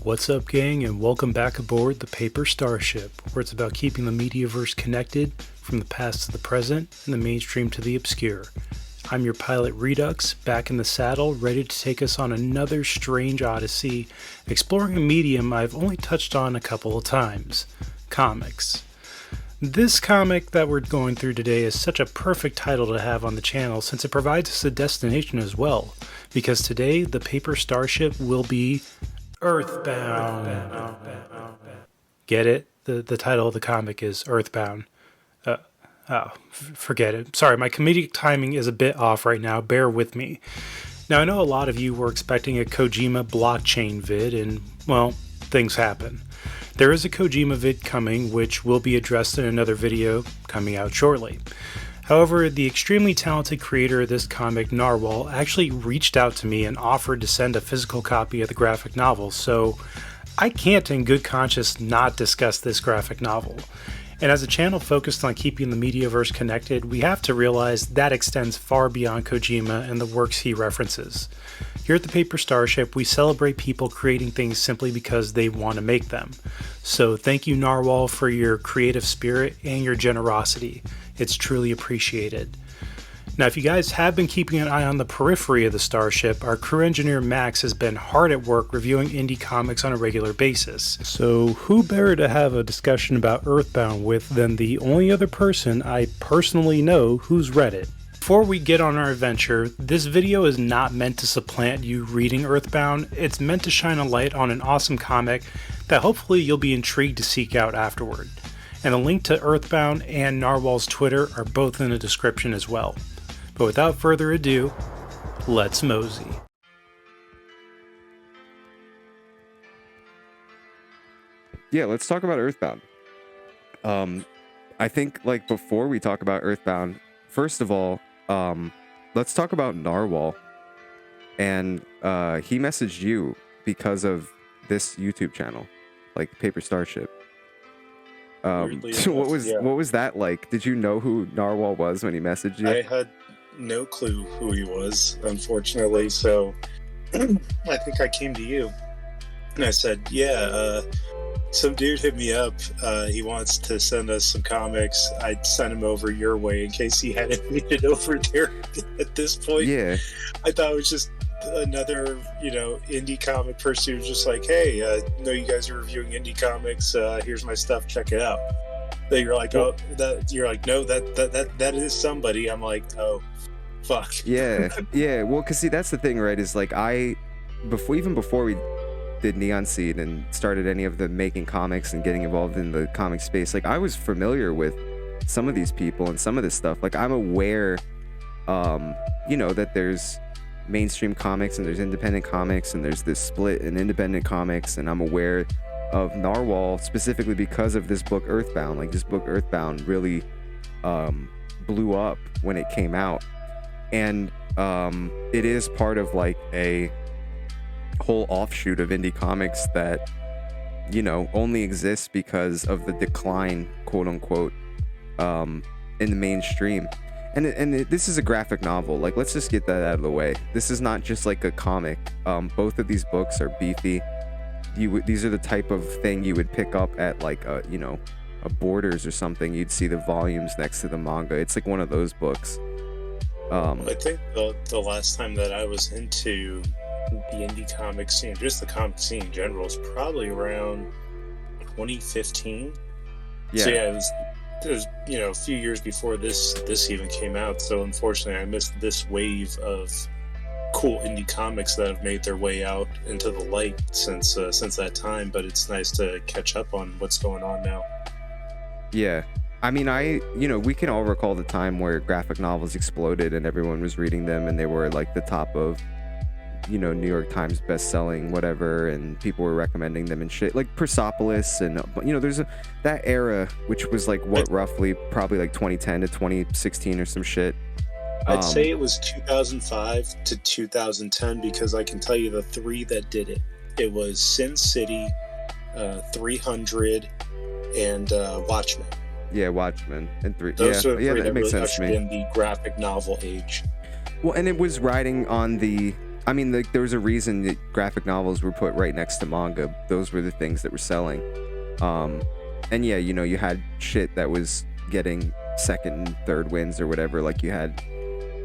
What's up, gang, and welcome back aboard the Paper Starship, where it's about keeping the Mediaverse connected from the past to the present and the mainstream to the obscure. I'm your pilot Redux, back in the saddle, ready to take us on another strange odyssey, exploring a medium I've only touched on a couple of times: comics. This comic that we're going through today is such a perfect title to have on the channel since it provides us a destination as well, because today the Paper Starship will be Earthbound. Get it? The title of the comic is Earthbound. Forget it. Sorry, my comedic timing is a bit off right now. Bear with me. Now, I know a lot of you were expecting a Kojima blockchain vid, and, well, things happen. There is a Kojima vid coming, which will be addressed in another video coming out shortly. However, the extremely talented creator of this comic, Narwhal, actually reached out to me and offered to send a physical copy of the graphic novel, so I can't in good conscience not discuss this graphic novel. And as a channel focused on keeping the Mediaverse connected, we have to realize that extends far beyond Kojima and the works he references. Here at the Paper Starship, we celebrate people creating things simply because they want to make them. So thank you, Narwhal, for your creative spirit and your generosity. It's truly appreciated. Now, if you guys have been keeping an eye on the periphery of the Starship, our crew engineer Max has been hard at work reviewing indie comics on a regular basis. So who better to have a discussion about Earthbound with than the only other person I personally know who's read it? Before we get on our adventure, this video is not meant to supplant you reading Earthbound. It's meant to shine a light on an awesome comic that hopefully you'll be intrigued to seek out afterward. And a link to Earthbound and Narwhal's Twitter are both in the description as well. But without further ado, let's mosey. Yeah, let's talk about Earthbound. I think, like, before we talk about Earthbound, first of all, let's talk about Narwhal. And he messaged you because of this YouTube channel, like Paper Starship. So what was that like? Did you know who Narwhal was when he messaged you? I had no clue who he was, unfortunately. So I think I came to you and I said, yeah, some dude hit me up. He wants to send us some comics. I'd send him over your way in case he hadn't made it over there at this point. Yeah. I thought it was just another, indie comic person who was just like, hey, I know you guys are reviewing indie comics. Here's my stuff. Check it out. Then you're like, no, that is somebody. I'm like, oh, fuck. Yeah. Well, cause see, that's the thing, right? Is like even before we did NeonSeed and started any of the making comics and getting involved in the comic space, like I was familiar with some of these people and some of this stuff. Like I'm aware, that there's mainstream comics and there's independent comics and there's this split in independent comics, and I'm aware of Narwhal specifically because of this book Earthbound. Like this book Earthbound really blew up when it came out, and it is part of like a whole offshoot of indie comics that only exists because of the decline, quote unquote, in the mainstream. And this is a graphic novel. Like, let's just get that out of the way. This is not just like a comic. Both of these books are beefy. These are the type of thing you would pick up at like a Borders or something. You'd see the volumes next to the manga. It's like one of those books. I think the last time that I was into the indie comic scene, just the comic scene in general, is probably around 2015. Yeah. So yeah, it was a few years before this even came out. So unfortunately, I missed this wave of cool indie comics that have made their way out into the light since that time. But it's nice to catch up on what's going on now. Yeah. I mean, we can all recall the time where graphic novels exploded and everyone was reading them and they were like the top of, New York Times best-selling whatever, and people were recommending them and shit, like Persepolis, and there's that era, which was like roughly probably like 2010 to 2016 or some shit. I'd say it was 2005 to 2010 because I can tell you the three that did it. It was Sin City, 300, and Watchmen. Yeah, Watchmen and three. Those are the three that makes really sense to me. In the graphic novel age. Well, and it was riding on the I mean, like, there was a reason that graphic novels were put right next to manga. Those were the things that were selling. And yeah, you know, you had shit that was getting second and third wins or whatever. Like you had,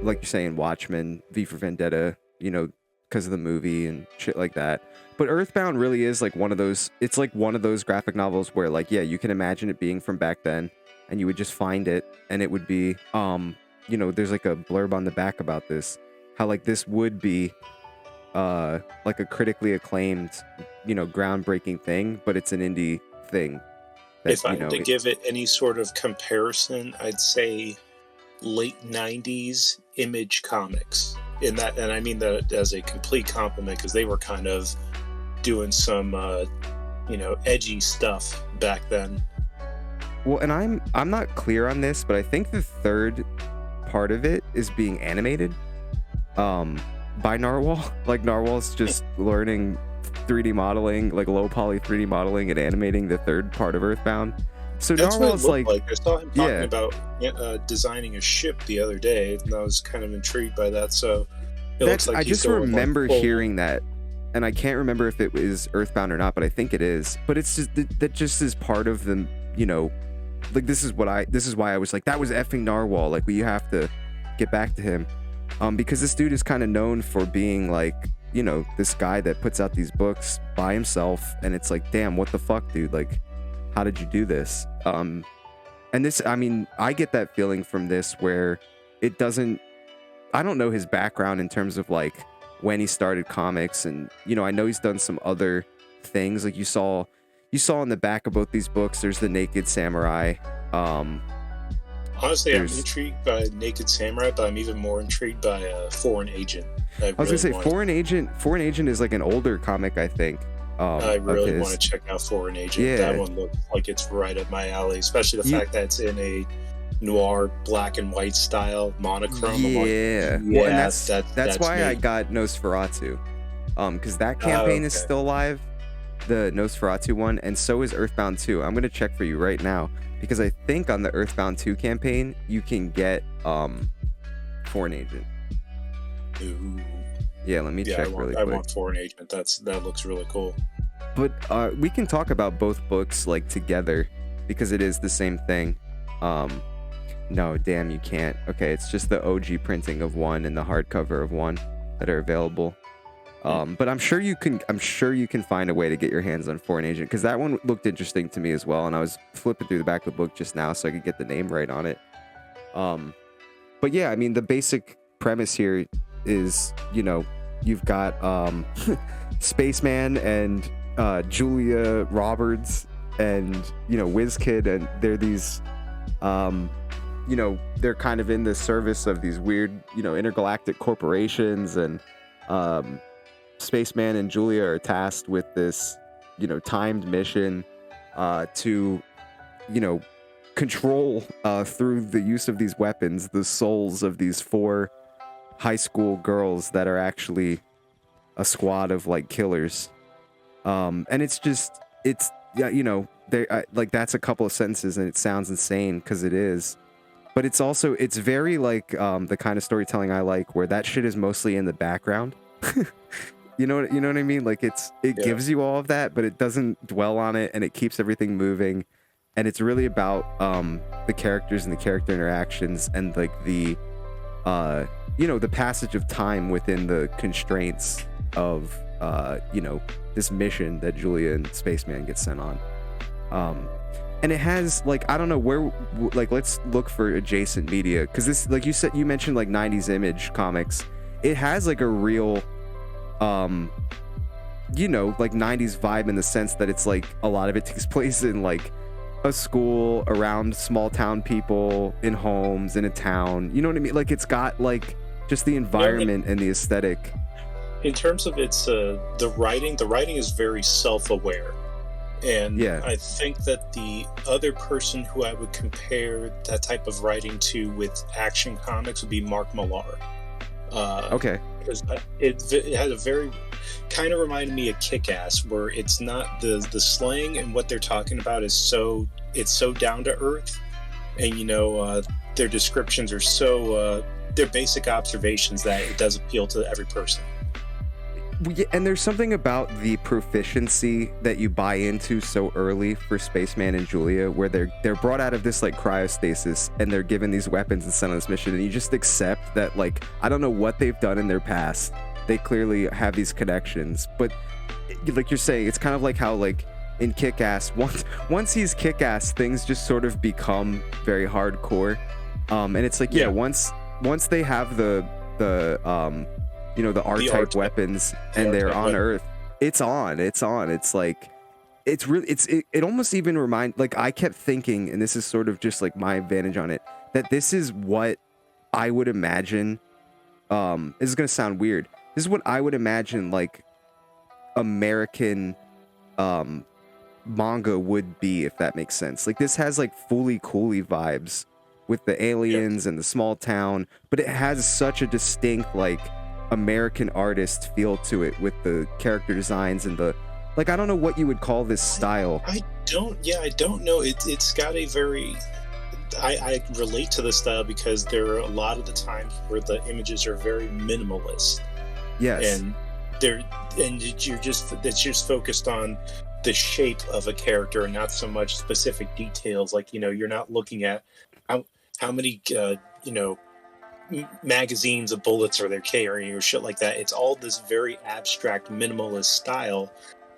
like you're saying, Watchmen, V for Vendetta, you know, because of the movie and shit like that. But Earthbound really is like one of those, it's like one of those graphic novels where, like, yeah, you can imagine it being from back then, and you would just find it, and it would be, you know, there's like a blurb on the back about this, how like this would be like a critically acclaimed, you know, groundbreaking thing, but it's an indie thing. That, If I had to give it any sort of comparison, I'd say late 90s Image Comics. In that, and I mean that as a complete compliment, because they were kind of doing some you know, edgy stuff back then. Well, and I'm not clear on this, but I think the third part of it is being animated by Narwhal. Like, Narwhal's just learning 3D modeling, like low poly 3D modeling, and animating the third part of Earthbound. So That's Narwhal's what it like, I saw him talking about designing a ship the other day, and I was kind of intrigued by that. So it looks like I just remember hearing that, and I can't remember if it was Earthbound or not, but I think it is. But it's just that just is part of the, you know, like this is why I was like, that was effing Narwhal. Like, we have to get back to him, because this dude is kind of known for being like, you know, this guy that puts out these books by himself, and it's like, damn, what the fuck, dude? Like, how did you do this? And this, I mean, I get that feeling from this where it doesn't, I don't know his background in terms of like when he started comics, and, you know, I know he's done some other things. Like you saw in the back of both these books, there's the Naked Samurai. Honestly, I'm intrigued by Naked Samurai, but I'm even more intrigued by Foreign Agent. I was gonna say Foreign Agent is like an older comic, I think. I really want to check out Foreign Agent. Yeah. That one looks like it's right up my alley, especially the fact that it's in a noir black and white style monochrome. Yeah, well, and that's why me. I got Nosferatu, because that campaign is still alive, the Nosferatu one, and so is Earthbound 2. I'm gonna check for you right now, because I think on the Earthbound 2 campaign you can get Foreign Agent. Ooh. Yeah, let me check really quick. I want Foreign Agent. That looks really cool. But we can talk about both books like together, because it is the same thing. No, damn, you can't. Okay, it's just the OG printing of one and the hardcover of one that are available. But I'm sure you can find a way to get your hands on Foreign Agent, because that one looked interesting to me as well, and I was flipping through the back of the book just now so I could get the name right on it. But yeah, I mean, the basic premise here is, you know, you've got Spaceman and Julia Roberts and, you know, WizKid, and they're these you know, they're kind of in the service of these weird, you know, intergalactic corporations, and Spaceman and Julia are tasked with this, you know, timed mission to, you know, control through the use of these weapons the souls of these 4 high school girls that are actually a squad of like killers. And it's yeah, you know, they like, that's a couple of sentences and it sounds insane, because it is, but it's also, it's very like the kind of storytelling I like, where that shit is mostly in the background. you know what I mean? Like, it gives you all of that, but it doesn't dwell on it, and it keeps everything moving, and it's really about the characters and the character interactions, and like the you know, the passage of time within the constraints of you know, this mission that Julia and Spaceman get sent on. And it has, like, I don't know where, like, let's look for adjacent media, because this, like you said, you mentioned like 90s Image Comics. It has like a real you know, like 90s vibe, in the sense that it's like a lot of it takes place in like a school, around small town people, in homes, in a town, you know what I mean? Like, it's got like just the environment and the aesthetic. In terms of its the writing is very self-aware, and I think that the other person who I would compare that type of writing to with Action Comics would be Mark Millar. Okay, because it had a very, kind of reminded me of Kick-Ass, where it's not the slang, and what they're talking about is so down to earth, and, you know, their descriptions are so they're basic observations that it does appeal to every person. And there's something about the proficiency that you buy into so early for Spaceman and Julia, where they're brought out of this like cryostasis and they're given these weapons and sent on this mission, and you just accept that, like, I don't know what they've done in their past. They clearly have these connections, but like you're saying, it's kind of like how, like, in Kick-Ass, once he's Kick-Ass, things just sort of become very hardcore. And it's like, once they have the R-type weapons and they're on Earth, it's on. It's like, it almost even like, I kept thinking, and this is sort of just like my advantage on it, that this is what I would imagine. This is going to sound weird. This is what I would imagine, like, American manga would be, if that makes sense. Like, this has like Fooly Cooly vibes with the aliens and the small town, but it has such a distinct, like, American artist feel to it with the character designs and the, like, I don't know what you would call this style. I don't know. It's got a very, I relate to the style because there are a lot of the times where the images are very minimalist. Yes. And it's just focused on the shape of a character and not so much specific details. Like, you're not looking at how many magazines of bullets are they carrying or shit like that. It's all this very abstract minimalist style.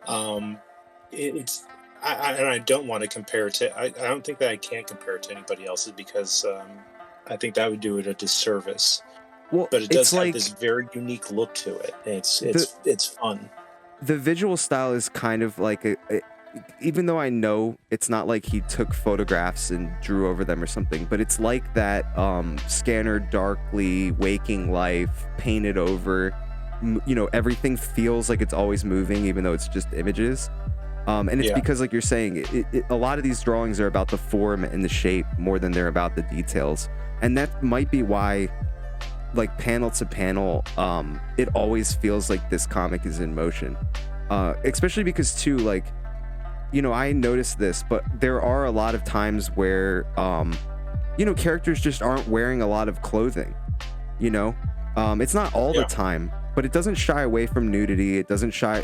I don't want to compare it to, I don't think that I can compare it to anybody else's because I think that would do it a disservice. Well, but it does have this very unique look to it. It's fun. The visual style is kind of like even though I know it's not like he took photographs and drew over them or something, but it's like that Scanner Darkly, Waking Life, painted over, everything feels like it's always moving, even though it's just images. And it's because, like you're saying, a lot of these drawings are about the form and the shape more than they're about the details. And that might be why, like, panel to panel, it always feels like this comic is in motion. Especially because, too, like, I noticed this, but there are a lot of times where, characters just aren't wearing a lot of clothing, it's not all the time, but it doesn't shy away from nudity. It doesn't shy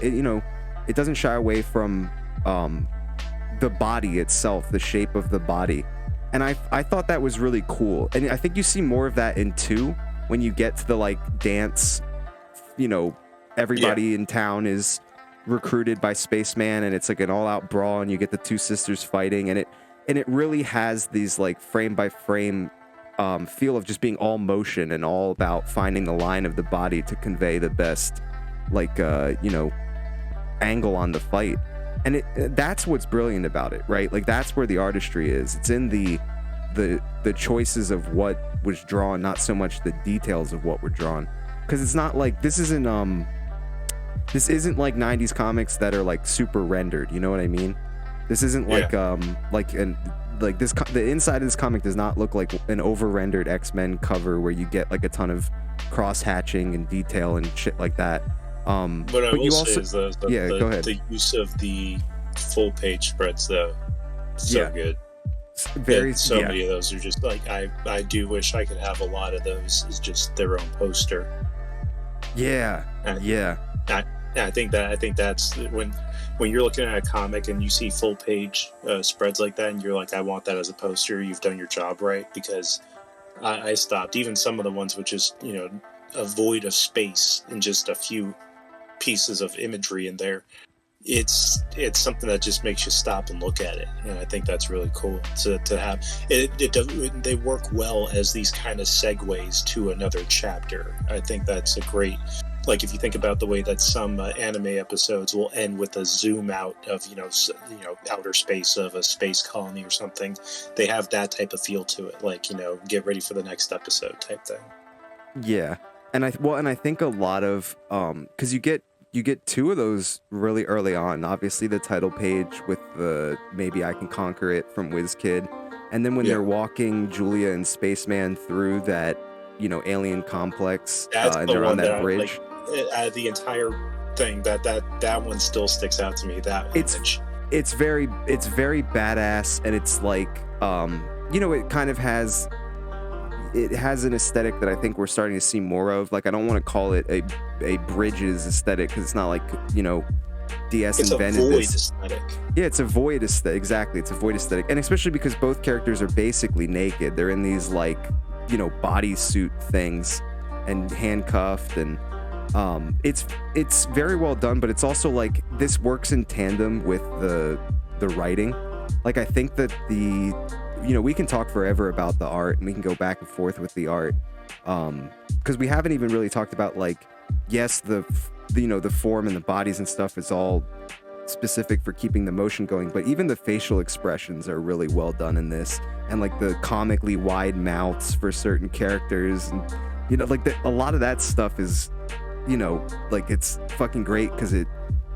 away from, the body itself, the shape of the body. And I thought that was really cool. And I think you see more of that in 2 when you get to the, like, dance, everybody in town is recruited by Spaceman and it's like an all-out brawl and you get the 2 sisters fighting, and it really has these, like, frame by frame feel of just being all motion and all about finding the line of the body to convey the best, like, angle on the fight. And that's what's brilliant about it, right? Like, that's where the artistry is. It's in the choices of what was drawn, not so much the details of what were drawn. Because it's not like, this isn't like 90s comics that are, like, super rendered, you know what I mean? This isn't like the inside of this comic does not look like an over-rendered X-Men cover where you get, like, a ton of cross-hatching and detail and shit like that. What I will say is go ahead. The use of the full page spreads, though, so good. Very, many of those are just like, I do wish I could have a lot of those as just their own poster. I think that's when you're looking at a comic and you see full page spreads like that and you're like, I want that as a poster. You've done your job right, because I stopped. Even some of the ones with just, a void of space and just a few pieces of imagery in there. It's something that just makes you stop and look at it, and I think that's really cool to have. They work well as these kind of segues to another chapter. I think that's a great, like, if you think about the way that some anime episodes will end with a zoom out of outer space of a space colony or something, they have that type of feel to it, like, get ready for the next episode type thing. Yeah, and I think a lot of because you get 2 of those really early on. Obviously, the title page with the Maybe I Can Conquer It from WizKid, and then when they're walking Julia and Spaceman through that alien complex, and they're on that bridge. The entire thing, that one still sticks out to me. That one. It's very badass, and it's like it kind of has it has an aesthetic that I think we're starting to see more of. Like, I don't want to call it a Bridges aesthetic, because it's not like, you know, DS It's invented a void this. aesthetic. Yeah, it's a void aesthetic. Exactly, it's a void aesthetic, and especially because both characters are basically naked. They're in these, like, you know, bodysuit things and handcuffed, and it's very well done. But it's also like this works in tandem with the writing. Like, I think that you know, we can talk forever about the art, and we can go back and forth with the art, because we haven't even really talked about, like, yes, the you know, the form and the bodies and stuff is all specific for keeping the motion going, but even the facial expressions are really well done in this, and like the comically wide mouths for certain characters, and you know, like a lot of that stuff is, you know, like, it's fucking great, because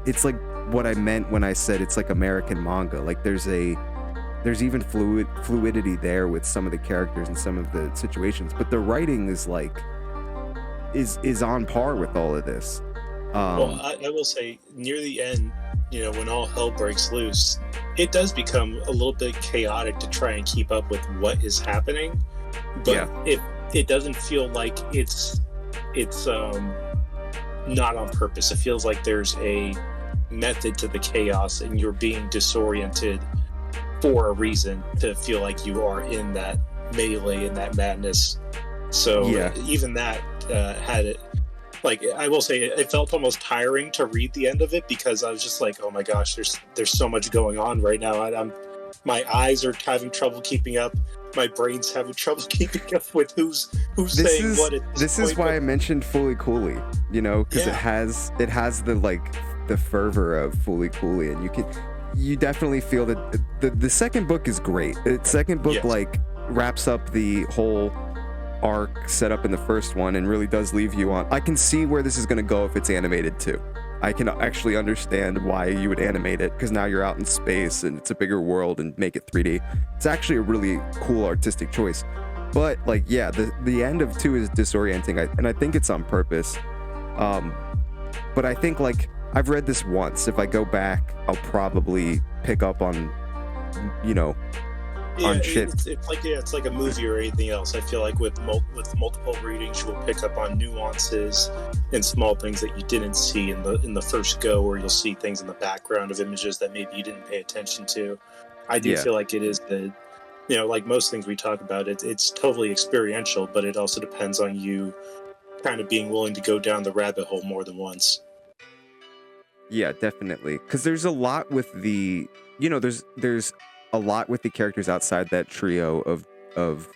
it's like what I meant when I said it's like American manga. Like, there's even fluidity there with some of the characters and some of the situations, but the writing is like is on par with all of this. Well, I will say, near the end, you know, when all hell breaks loose, it does become a little bit chaotic to try and keep up with what is happening. But it doesn't feel like it's not on purpose. It feels like there's a method to the chaos, and you're being disoriented for a reason to feel like you are in that melee, in that madness. So even that had it. Like, I will say, it felt almost tiring to read the end of it, because I was just like, oh my gosh, there's so much going on right now. My eyes are having trouble keeping up. My brain's having trouble keeping up with who's saying what at this point. Is why I mentioned Fooly Cooly, you know, because it has the, like, the fervor of Fooly Cooly, and you definitely feel that the second book is great. The second book like wraps up the whole arc set up in the first one, and really does leave you on. I can see where this is going to go if it's animated too. I can actually understand why you would animate it, because now you're out in space and it's a bigger world, and make it 3D. It's actually a really cool artistic choice. But like, yeah, the end of 2 is disorienting, and I think it's on purpose. But I think, like, I've read this once. If I go back, I'll probably pick up on, you know, on shit. It's like a movie or anything else. I feel like with multiple readings, you will pick up on nuances and small things that you didn't see in the first go, or you'll see things in the background of images that maybe you didn't pay attention to. I do feel like it is you know, like most things we talk about, it's totally experiential, but it also depends on you kind of being willing to go down the rabbit hole more than once. Yeah, definitely. Because there's a lot with the, you know, there's a lot with the characters outside that trio of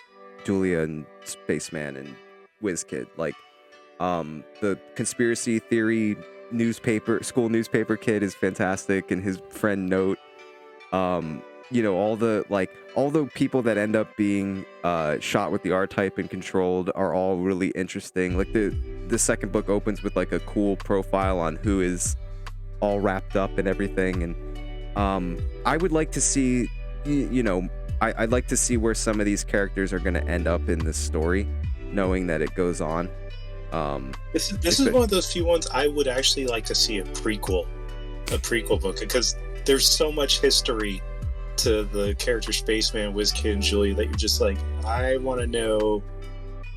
Julia and Spaceman and WizKid. Like, the conspiracy theory school newspaper kid is fantastic, and his friend Note. You know, all the people that end up being shot with the R-type and controlled are all really interesting. Like, the second book opens with like a cool profile on who is all wrapped up and everything, and I would like to see, you know, I'd like to see where some of these characters are going to end up in this story, knowing that it goes on. This is one of those few ones I would actually like to see a prequel book, because there's so much history to the character Spaceman, WizKid, and Julia that you're just like, I want to know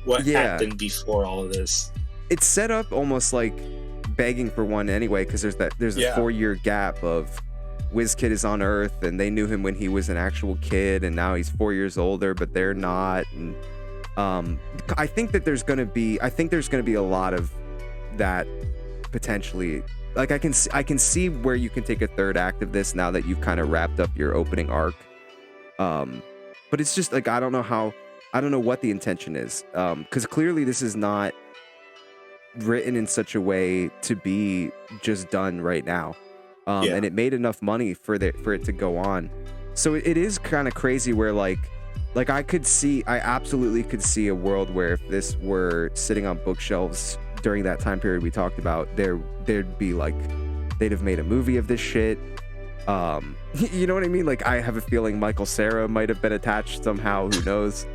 what happened before all of this. It's set up almost like begging for one anyway, because there's a 4-year gap of WizKid is on Earth, and they knew him when he was an actual kid, and now he's 4 years older, but they're not. And I think there's gonna be a lot of that potentially. Like, I can see where you can take a third act of this now that you've kind of wrapped up your opening arc. But it's just like, I don't know what the intention is, because clearly this is not written in such a way to be just done right now. And it made enough money for it to go on. So it is kind of crazy where like I absolutely could see a world where if this were sitting on bookshelves during that time period we talked about, there'd be like, they'd have made a movie of this shit. You know what I mean? Like, I have a feeling Michael Cera might have been attached somehow, who knows?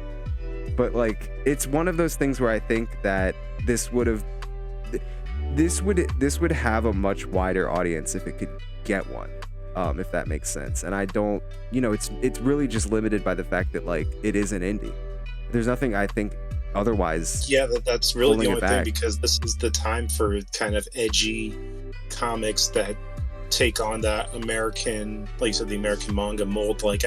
But like, it's one of those things where I think that this would have a much wider audience if it could get one, if that makes sense. And I don't, you know, it's really just limited by the fact that like it is an indie. There's nothing I think otherwise Yeah, that's really the pulling it only thing, back. because this is the time for kind of edgy comics that take on that American, like you said, the American manga mold. Like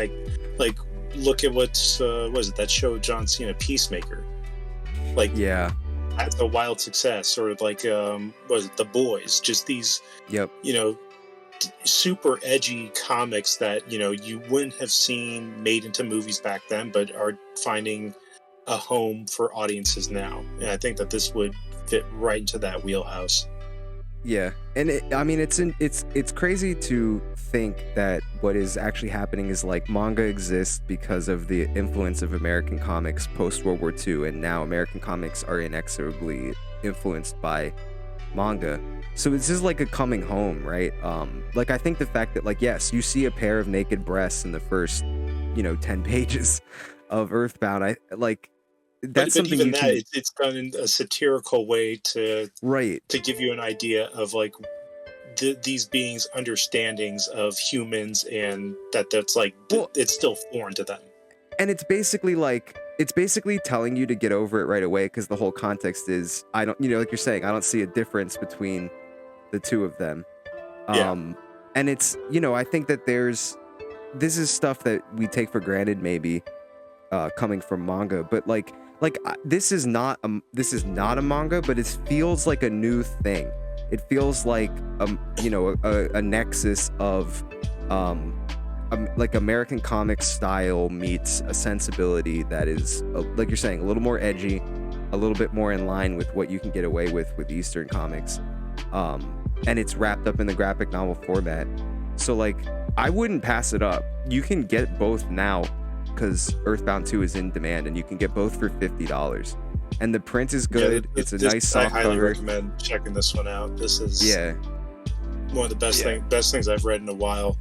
look at what's was it, that show John Cena, Peacemaker? Like Yeah. that's a wild success. Or like was it The Boys? Just these, Yep. you know, super edgy comics that, you know, you wouldn't have seen made into movies back then, but are finding a home for audiences now. And I think that this would fit right into that wheelhouse. Yeah, and I mean, it's crazy to think that what is actually happening is like manga exists because of the influence of American comics post World War II, and now American comics are inexorably influenced by manga. So this is like a coming home, right? Like I think the fact that like yes, you see a pair of naked breasts in the first, 10 pages of Earthbound. I like that's But something even you that, can it's done in a satirical way right. to give you an idea of like these beings' understandings of humans, and that's like Well, it's still foreign to them. and it's basically telling you to get over it right away because the whole context is I don't like you're saying I don't see a difference between the two of them. Yeah. And it's I think that this is stuff that we take for granted maybe coming from manga, but this is not a manga, but it feels like a new thing. It feels like a nexus of like American comics style meets a sensibility that is like you're saying a little more edgy, a little bit more in line with what you can get away with Eastern comics, and it's wrapped up in the graphic novel format. So like I wouldn't pass it up. You can get both now because Earthbound 2 is in demand, and you can get both for $50. And the print is good. Yeah, it's a nice soft I highly cover. recommend checking this one out. This is one of the best things I've read in a while.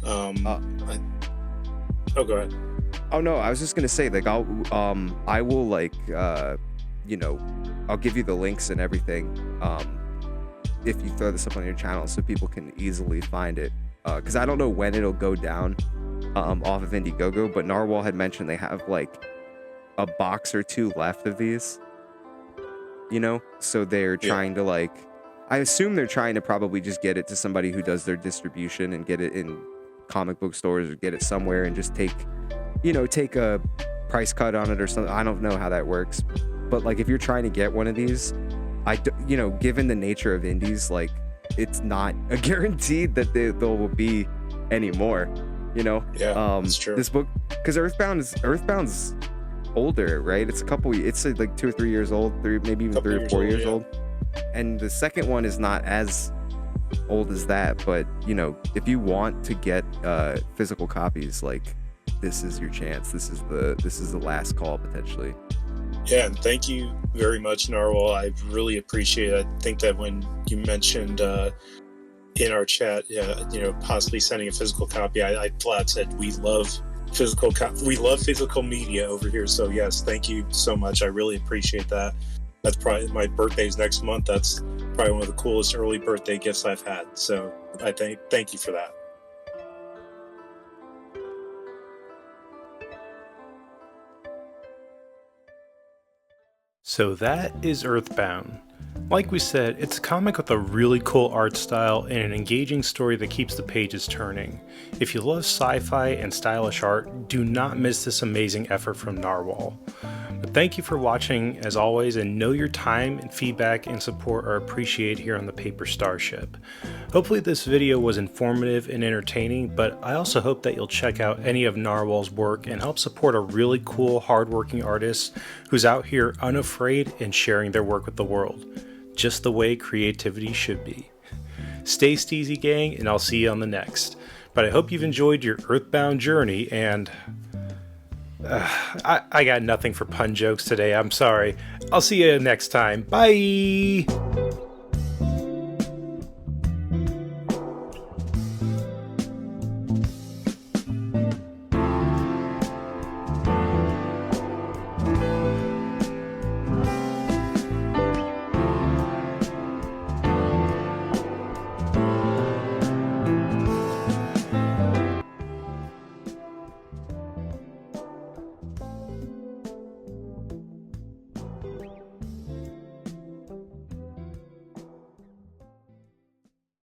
Oh, go ahead. Oh no, I was just gonna say like I will like I'll give you the links and everything if you throw this up on your channel so people can easily find it because I don't know when it'll go down off of Indiegogo, but Narwhal had mentioned they have like a box or two left of these, so they're trying to like I assume they're trying to probably just get it to somebody who does their distribution and get it in comic book stores or get it somewhere and just take a price cut on it or something. I don't know how that works, but like if you're trying to get one of these, given the nature of indies, like it's not a guaranteed that there will be any more, Yeah, that's true. This book, because Earthbound's older, right? It's like 2 or 3 years old, maybe even 3 or 4 years old. And the second one is not as old as that, but if you want to get physical copies, like this is your chance. This is the last call potentially. Yeah, and thank you very much, Narwhal. I really appreciate it. I think that when you mentioned in our chat, possibly sending a physical copy, I flat said we love physical media over here. So yes, thank you so much. I really appreciate that. That's probably my birthday's next month. That's probably one of the coolest early birthday gifts I've had. So I thank you for that. So that is Earthbound. Like we said, it's a comic with a really cool art style and an engaging story that keeps the pages turning. If you love sci-fi and stylish art, do not miss this amazing effort from Narwhal. But thank you for watching as always, and know your time and feedback and support are appreciated here on the Paper Starship. Hopefully this video was informative and entertaining, but I also hope that you'll check out any of Narwhal's work and help support a really cool, hardworking artist who's out here unafraid and sharing their work with the world, just the way creativity should be. Stay steezy, gang, and I'll see you on the next. But I hope you've enjoyed your Earthbound journey, and I got nothing for pun jokes today. I'm sorry. I'll see you next time. Bye!